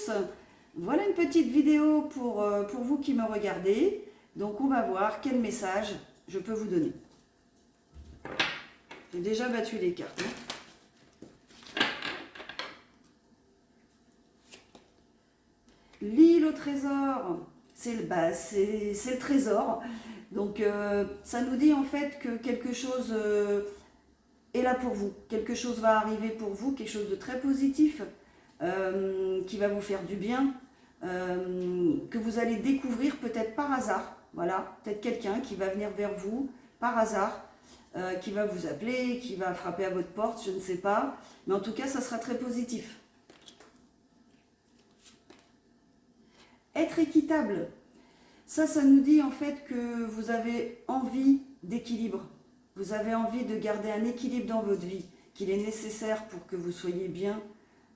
tous, voilà une petite vidéo pour vous qui me regardez. Donc on va voir quel message je peux vous donner. J'ai déjà battu les cartes. L'île au trésor, c'est le trésor. Donc ça nous dit en fait que quelque chose est là pour vous. Quelque chose va arriver pour vous, quelque chose de très positif qui va vous faire du bien, que vous allez découvrir peut-être par hasard. Voilà, peut-être quelqu'un qui va venir vers vous par hasard, qui va vous appeler, qui va frapper à votre porte, je ne sais pas. Mais en tout cas, ça sera très positif. Être équitable, ça nous dit en fait que vous avez envie d'équilibre. Vous avez envie de garder un équilibre dans votre vie, qu'il est nécessaire pour que vous soyez bien,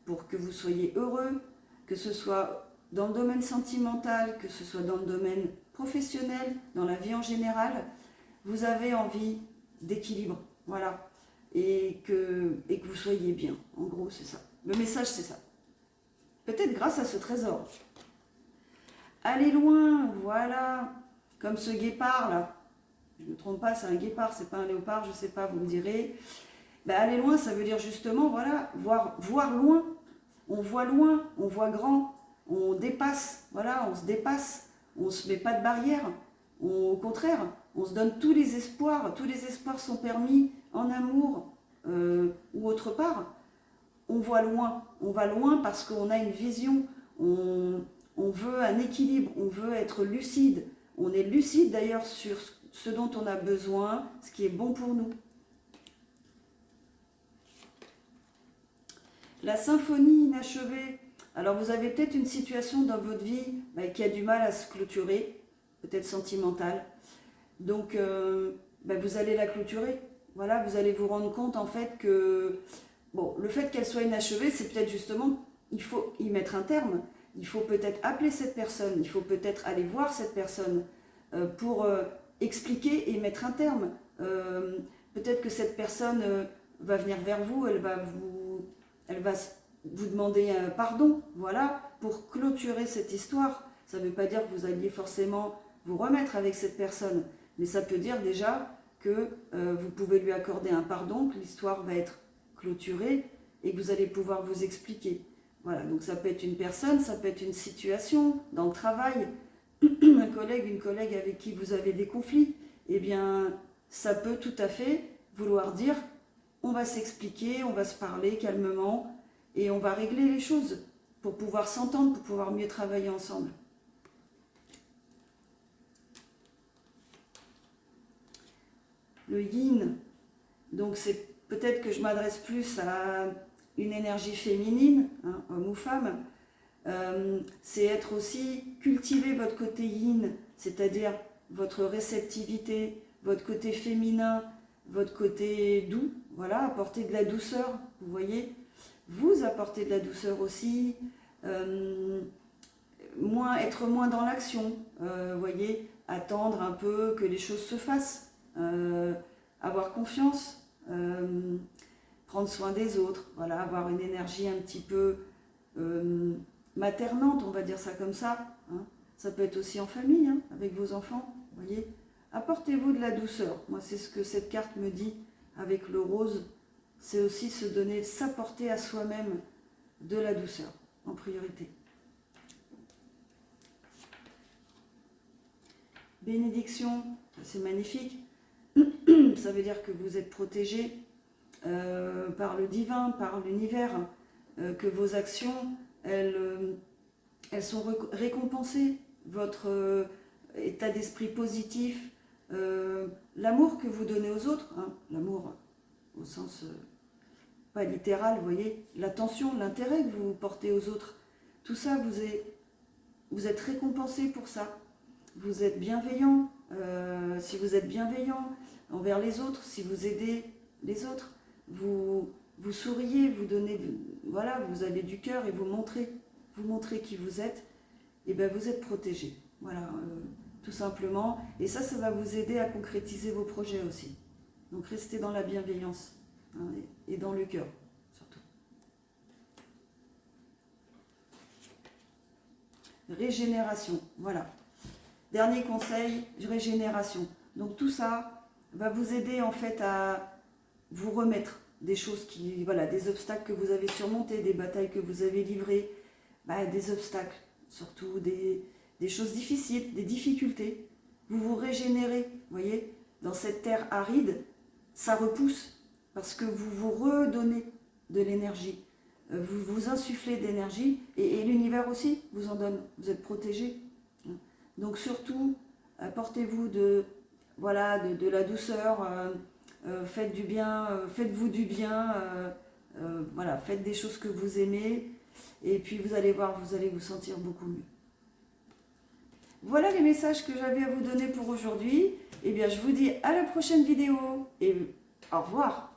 pour que vous soyez heureux, que ce soit dans le domaine sentimental, que ce soit dans le domaine professionnel, dans la vie en général. Vous avez envie d'équilibre, voilà, et que vous soyez bien. En gros, c'est ça. Le message, c'est ça. Peut-être grâce à ce trésor. Allez loin, voilà, comme ce guépard là. Je ne me trompe pas, c'est un guépard, c'est pas un léopard, je ne sais pas, vous me direz. Ben, aller loin, ça veut dire justement, voilà, voir loin. On voit loin, on voit grand, on dépasse, voilà, on se dépasse, on ne se met pas de barrière. Au contraire, on se donne tous les espoirs sont permis en amour ou autre part. On voit loin, on va loin parce qu'on a une vision, on veut un équilibre, on veut être lucide. On est lucide d'ailleurs sur ce dont on a besoin, ce qui est bon pour nous. La symphonie inachevée. Alors vous avez peut-être une situation dans votre vie qui a du mal à se clôturer, peut-être sentimentale. Donc vous allez la clôturer. Voilà, vous allez vous rendre compte en fait que bon, le fait qu'elle soit inachevée, c'est peut-être justement, il faut y mettre un terme. Il faut peut-être appeler cette personne, il faut peut-être aller voir cette personne pour expliquer et mettre un terme. Peut-être que cette personne va venir vers vous, elle va vous demander pardon, voilà, pour clôturer cette histoire. Ça ne veut pas dire que vous alliez forcément vous remettre avec cette personne, mais ça peut dire déjà que vous pouvez lui accorder un pardon, que l'histoire va être clôturée et que vous allez pouvoir vous expliquer. Voilà, donc ça peut être une personne, ça peut être une situation dans le travail, un collègue, une collègue avec qui vous avez des conflits. Eh bien, ça peut tout à fait vouloir dire on va s'expliquer, on va se parler calmement et on va régler les choses pour pouvoir s'entendre, pour pouvoir mieux travailler ensemble. Le yin, donc c'est peut-être que je m'adresse plus à une énergie féminine, hein, homme ou femme, c'est être aussi, cultiver votre côté yin, c'est-à-dire votre réceptivité, votre côté féminin, votre côté doux, voilà, apporter de la douceur, vous voyez, vous apportez de la douceur aussi, être moins dans l'action, vous voyez, attendre un peu que les choses se fassent, avoir confiance, prendre soin des autres, voilà, avoir une énergie un petit peu maternante, on va dire ça comme ça. Hein. Ça peut être aussi en famille, hein, avec vos enfants, vous voyez. Apportez-vous de la douceur. Moi, c'est ce que cette carte me dit avec le rose. C'est aussi se donner, s'apporter à soi-même de la douceur, en priorité. Bénédiction, c'est magnifique. Ça veut dire que vous êtes protégé par le divin, par l'univers, que vos actions, elles sont récompensées. Votre état d'esprit positif, l'amour que vous donnez aux autres, hein, l'amour au sens pas littéral, vous voyez, l'attention, l'intérêt que vous portez aux autres, tout ça, vous êtes récompensé pour ça. Vous êtes bienveillant, si vous êtes bienveillant envers les autres, si vous aidez les autres, vous souriez, vous donnez, voilà, vous avez du cœur et vous montrez qui vous êtes, et bien vous êtes protégé, voilà, tout simplement. Et ça va vous aider à concrétiser vos projets aussi. Donc restez dans la bienveillance, hein, et dans le cœur, surtout. régénération. Voilà. Dernier conseil, régénération. Donc tout ça va vous aider en fait à vous remettre des choses qui, voilà, des obstacles que vous avez surmontés, des batailles que vous avez livrées, des obstacles, surtout des choses difficiles, des difficultés. Vous vous régénérez, vous voyez, dans cette terre aride, ça repousse parce que vous vous redonnez de l'énergie. Vous vous insufflez d'énergie et l'univers aussi vous en donne. Vous êtes protégé. Donc surtout, apportez-vous voilà, de la douceur, faites du bien, faites-vous du bien, voilà, faites des choses que vous aimez et puis vous allez voir, vous allez vous sentir beaucoup mieux. Voilà les messages que j'avais à vous donner pour aujourd'hui. Eh bien, je vous dis à la prochaine vidéo et au revoir.